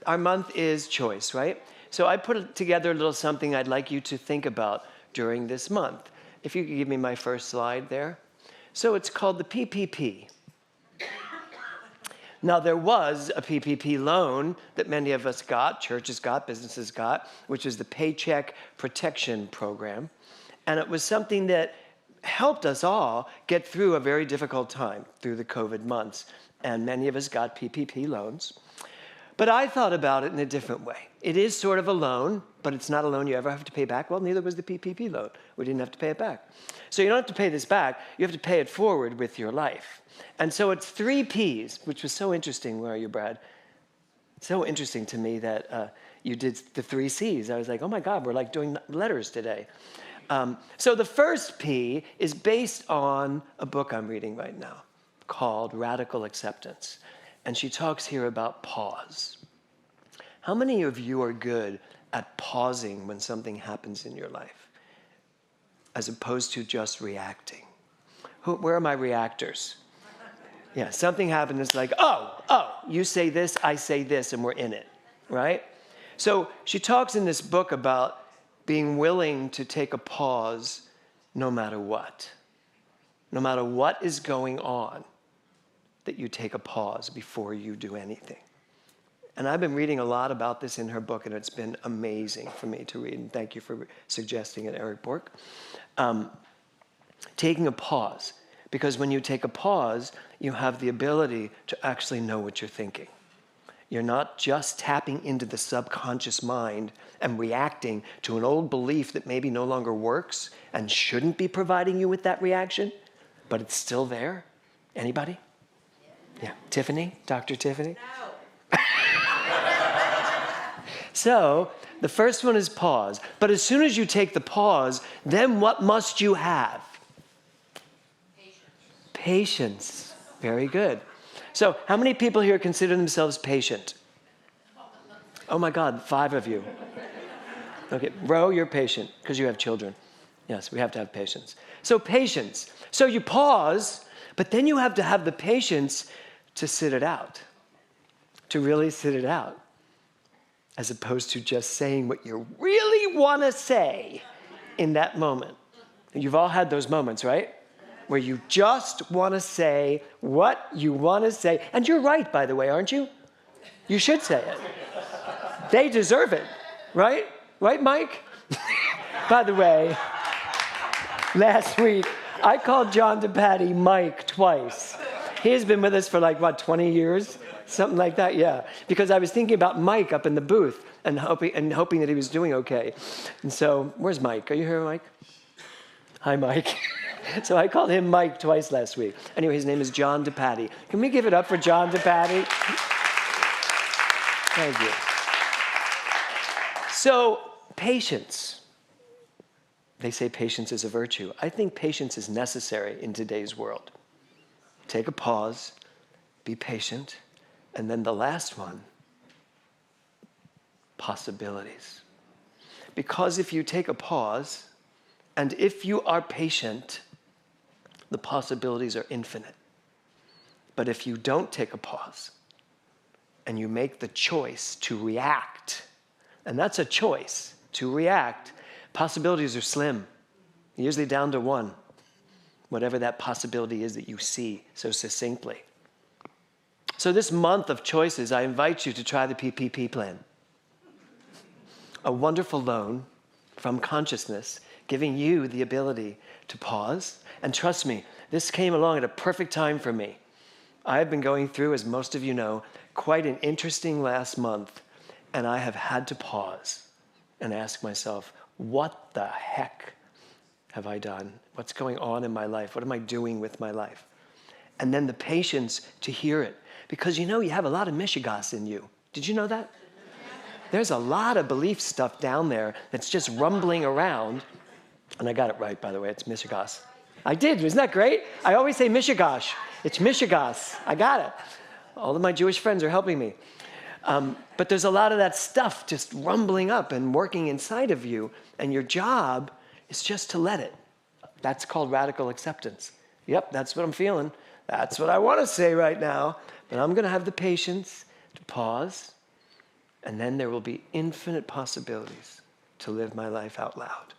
our month is choice, right? So I put together a little something I'd like you to think about during this month. If you could give me my first slide there. So it's called the P.P.P. Now, there was a P.P.P loan that many of us got, churches got, businesses got, which is the Paycheck Protection Program. And it was something that helped us all get through a very difficult time through the COVID months. And many of us got P.P.P loans. But I thought about it in a different way. It is sort of a loan, but it's not a loan you ever have to pay back. Well, neither was the P.P.P loan. We didn't have to pay it back. So you don't have to pay this back. You have to pay it forward with your life. And so it's 3 Ps, which was so interesting. Where are you, Brad? So interesting to me that you did the 3 Cs. I was like, oh my God, we're like doing letters today. So the first P is based on a book I'm reading right now called Radical Acceptance. And she talks here about pause. How many of you are good at pausing when something happens in your life, as opposed to just reacting? Where are my reactors? Yeah, something happened, it's like, oh, you say this, I say this, and we're in it, right? So she talks in this book about being willing to take a pause no matter what. No matter what is going on, that you take a pause before you do anything. And I've been reading a lot about this in her book, and it's been amazing for me to read. And thank you for suggesting it, Eric Bork. Taking a pause. Because when you take a pause, you have the ability to actually know what you're thinking. You're not just tapping into the subconscious mind and reacting to an old belief that maybe no longer works and shouldn't be providing you with that reaction, but it's still there. Anybody? Yeah. Tiffany? Dr. Tiffany? No. So, the first one is pause. But as soon as you take the pause, then what must you have? Patience. Very good. So, how many people here consider themselves patient? Oh my God, 5 of you. Okay, Ro, you're patient because you have children. Yes, we have to have patience. So, patience. So you pause, but then you have to have the patience to sit it out, to really sit it out, as opposed to just saying what you really want to say in that moment. You've all had those moments, right? Where you just want to say what you want to say. And you're right, by the way, aren't you? You should say it. They deserve it, right? Right, Mike? By the way, last week, I called John DePatty Mike twice. He has been with us for 20 years? Something like that, yeah. Because I was thinking about Mike up in the booth and hoping that he was doing okay. And so, where's Mike? Are you here, Mike? Hi, Mike. So I called him Mike twice last week. Anyway, his name is John DePatty. Can we give it up for John DePatty? Thank you. So, patience. They say patience is a virtue. I think patience is necessary in today's world. Take a pause, be patient, and then the last one, possibilities. Because if you take a pause, and if you are patient, the possibilities are infinite. But if you don't take a pause and you make the choice to react, and that's a choice, to react, possibilities are slim, usually down to 1, whatever that possibility is that you see so succinctly. So this month of choices, I invite you to try the P.P.P plan. A wonderful loan from consciousness, giving you the ability to pause. And trust me, this came along at a perfect time for me. I have been going through, as most of you know, quite an interesting last month, and I have had to pause and ask myself, what the heck have I done? What's going on in my life? What am I doing with my life? And then the patience to hear it. Because you have a lot of Michigas in you. Did you know that? There's a lot of belief stuff down there that's just rumbling around. And I got it right, by the way, it's Michigas. I did, isn't that great? I always say Michigash. It's Michigas. I got it. All of my Jewish friends are helping me. But there's a lot of that stuff just rumbling up and working inside of you, and your job is just to let it. That's called radical acceptance. Yep, that's what I'm feeling. That's what I want to say right now, but I'm going to have the patience to pause And then there will be infinite possibilities to live my life out loud.